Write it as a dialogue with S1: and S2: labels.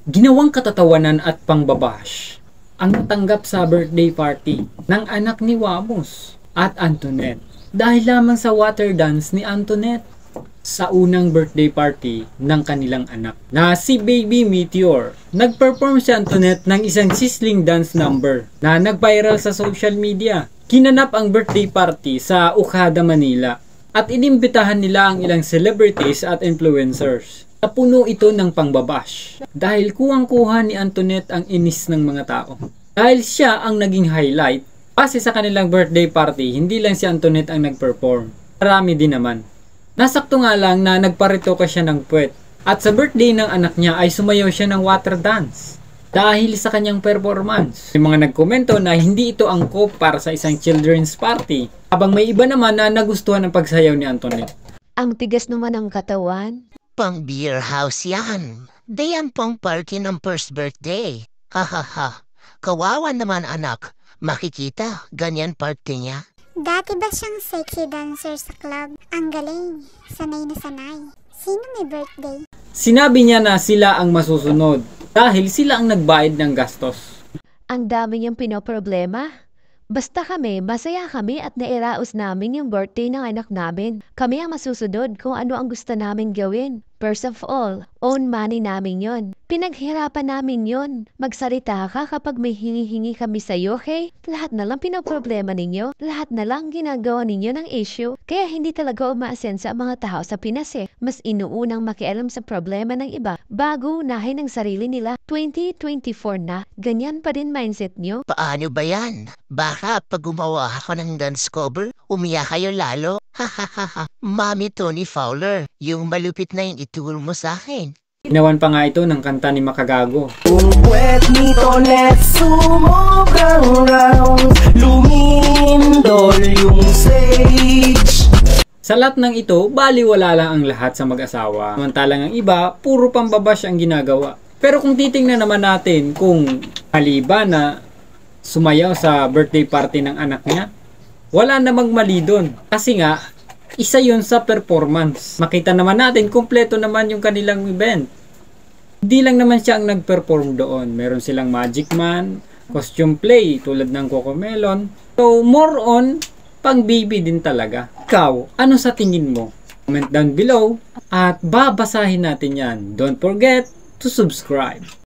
S1: Ginawang katatawanan at pangbabash ang natanggap sa birthday party ng anak ni Wamos at Antoinette dahil lamang sa water dance ni Antoinette sa unang birthday party ng kanilang anak na si Baby Meteor. Nag-perform si Antoinette ng isang sizzling dance number na nag-viral sa social media. Kinanap ang birthday party sa Okada, Manila at inimbitahan nila ang ilang celebrities at influencers. Napuno ito ng pangbabash dahil kuwang-kuha ni Antoinette ang inis ng mga tao. Dahil siya ang naging highlight, kasi sa kanilang birthday party, hindi lang si Antoinette ang nag-perform. Marami din naman. Nasakto nga lang na nagparitoka siya ng puwet. At sa birthday ng anak niya ay sumayaw siya ng water dance dahil sa kanyang performance. May mga nagkomento na hindi ito angkop para sa isang children's party, habang may iba naman na nagustuhan ang pagsayaw ni Antoinette.
S2: Ang tigas naman ng katawan.
S3: Pang beer house yan. Dayan pang party ng first birthday. Hahaha. Kawawa naman anak. Makikita, ganyan party niya.
S4: Dati ba siyang sexy dancer sa club? Ang galing. Sanay na sanay. Sino may birthday?
S1: Sinabi niya na sila ang masusunod dahil sila ang nagbayad ng gastos.
S2: Ang dami niyang pinoproblema. Basta kami, masaya kami at nairaos namin yung birthday ng anak namin. Kami ang masusunod kung ano ang gusto namin gawin. First of all, own money namin yon. Pinaghirapan namin yon. Magsalita ka kapag may hingi-hingi kami sa'yo, okay? Lahat na lang pinoproblema ninyo. Lahat na lang ginagawa ninyo ng issue. Kaya hindi talaga umaasensa ang mga tao sa Pinas eh. Mas inuunang makialam sa problema ng iba bago unahin ang sarili nila. 2024 na, ganyan pa rin mindset nyo.
S3: Paano ba yan? Baka pag gumawa ako ng dance cover, umiyak kayo lalo. Hahaha. Mami Tony Fowler, yung malupit na yung ituro mo sa akin.
S1: Ginawan pa nga ito ng kanta ni Makagago.
S5: Kung puwet nito net sumobang round, lumindol yung sage.
S1: Sa lahat ng ito, baliwala lang ang lahat sa mag-asawa. Samantalang ang iba, puro pambabash ang ginagawa. Pero kung titingnan naman natin kung haliba na sumayaw sa birthday party ng anak niya, wala namang mali doon. Kasi nga, isa yun sa performance. Makita naman natin, kumpleto naman yung kanilang event. Hindi lang naman siya ang nag-perform doon. Meron silang Magic Man, costume play tulad ng Cocomelon. So, more on, pang baby din talaga. Ikaw, ano sa tingin mo? Comment down below at babasahin natin yan. Don't forget to subscribe.